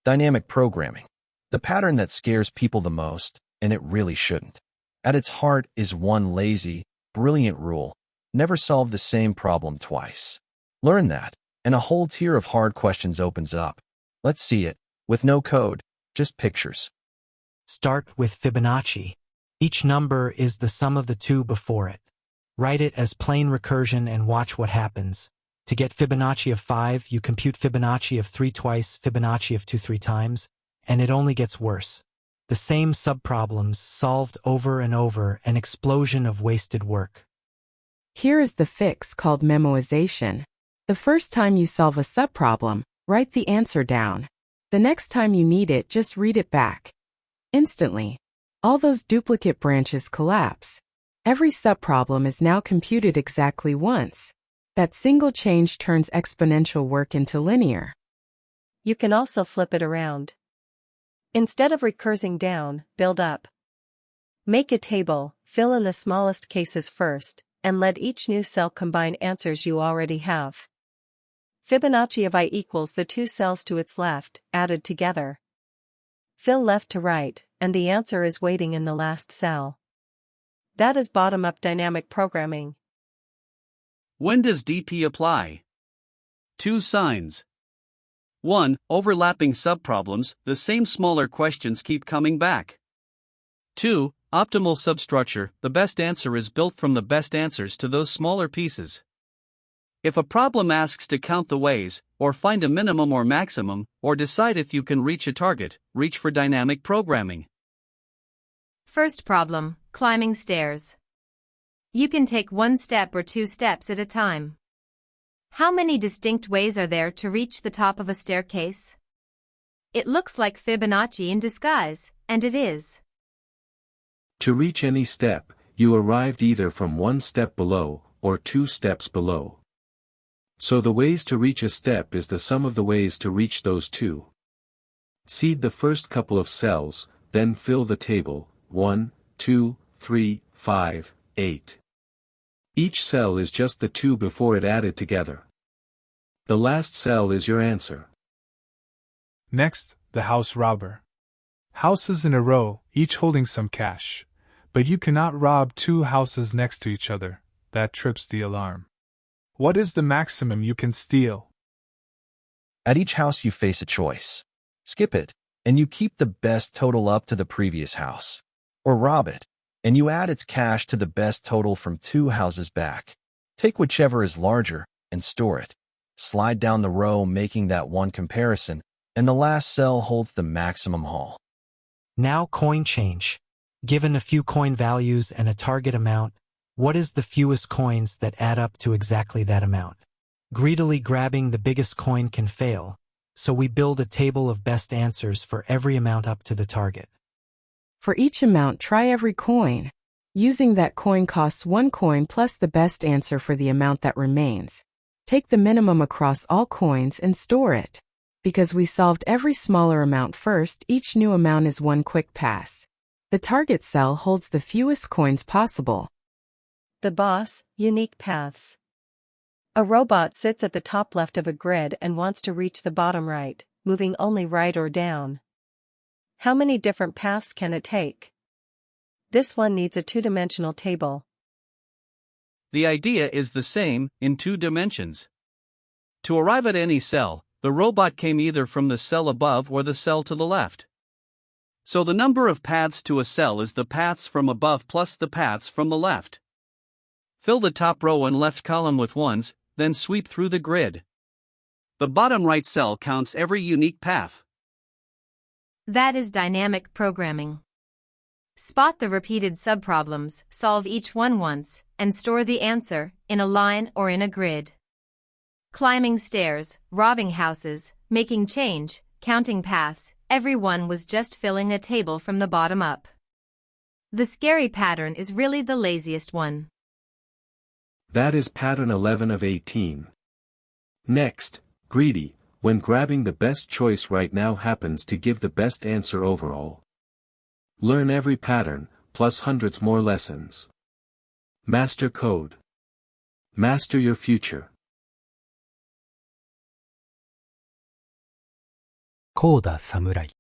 Dynamic programming. The pattern that scares people the most, and it really shouldn't. At its heart is one lazy, brilliant rule: never solve the same problem twice. Learn that, and a whole tier of hard questions opens up. Let's see it, with no code, just pictures. Start with Fibonacci. Each number is the sum of the two before it. Write it as plain recursion and watch what happens. To get Fibonacci of 5, you compute Fibonacci of 3 twice, Fibonacci of 2 3 times, and it only gets worse. The same subproblems solved over and over, an explosion of wasted work. Here is the fix called memoization. The first time you solve a subproblem, write the answer down. The next time you need it, just read it back. Instantly, all those duplicate branches collapse. Every subproblem is now computed exactly once. That single change turns exponential work into linear. You can also flip it around. Instead of recursing down, build up. Make a table, fill in the smallest cases first, and let each new cell combine answers you already have. Fibonacci of I equals the two cells to its left, added together. Fill left to right, and the answer is waiting in the last cell. That is bottom-up dynamic programming. When does DP apply? 2 signs. 1. Overlapping subproblems, the same smaller questions keep coming back. 2. Optimal substructure, the best answer is built from the best answers to those smaller pieces. If a problem asks to count the ways, or find a minimum or maximum, or decide if you can reach a target, reach for dynamic programming. First problem, climbing stairs. You can take 1 step or 2 steps at a time. How many distinct ways are there to reach the top of a staircase? It looks like Fibonacci in disguise, and it is. To reach any step, you arrived either from 1 step below, or 2 steps below. So the ways to reach a step is the sum of the ways to reach those 2. Seed the first couple of cells, then fill the table, 1, 2, 3, 5, 8. Each cell is just the 2 before it added together. The last cell is your answer. Next, the house robber. Houses in a row, each holding some cash. But you cannot rob 2 houses next to each other. That trips the alarm. What is the maximum you can steal? At each house you face a choice. Skip it, and you keep the best total up to the previous house. Or rob it, and you add its cash to the best total from 2 houses back. Take whichever is larger, and store it. Slide down the row making that one comparison, and the last cell holds the maximum haul. Now coin change. Given a few coin values and a target amount, what is the fewest coins that add up to exactly that amount? Greedily grabbing the biggest coin can fail, so we build a table of best answers for every amount up to the target. For each amount, try every coin. Using that coin costs 1 coin plus the best answer for the amount that remains. Take the minimum across all coins and store it. Because we solved every smaller amount first, each new amount is 1 quick pass. The target cell holds the fewest coins possible. The boss, unique paths. A robot sits at the top left of a grid and wants to reach the bottom right, moving only right or down. How many different paths can it take? This one needs a 2-dimensional table. The idea is the same, in 2 dimensions. To arrive at any cell, the robot came either from the cell above or the cell to the left. So the number of paths to a cell is the paths from above plus the paths from the left. Fill the top row and left column with 1s, then sweep through the grid. The bottom right cell counts every unique path. That is dynamic programming. Spot the repeated subproblems, solve each one once, and store the answer, in a line or in a grid. Climbing stairs, robbing houses, making change, counting paths, everyone was just filling a table from the bottom up. The scary pattern is really the laziest one. That is pattern 11 of 18. Next, greedy, when grabbing the best choice right now happens to give the best answer overall. Learn every pattern, plus hundreds more lessons. Master code. Master your future. CodeSamur-ai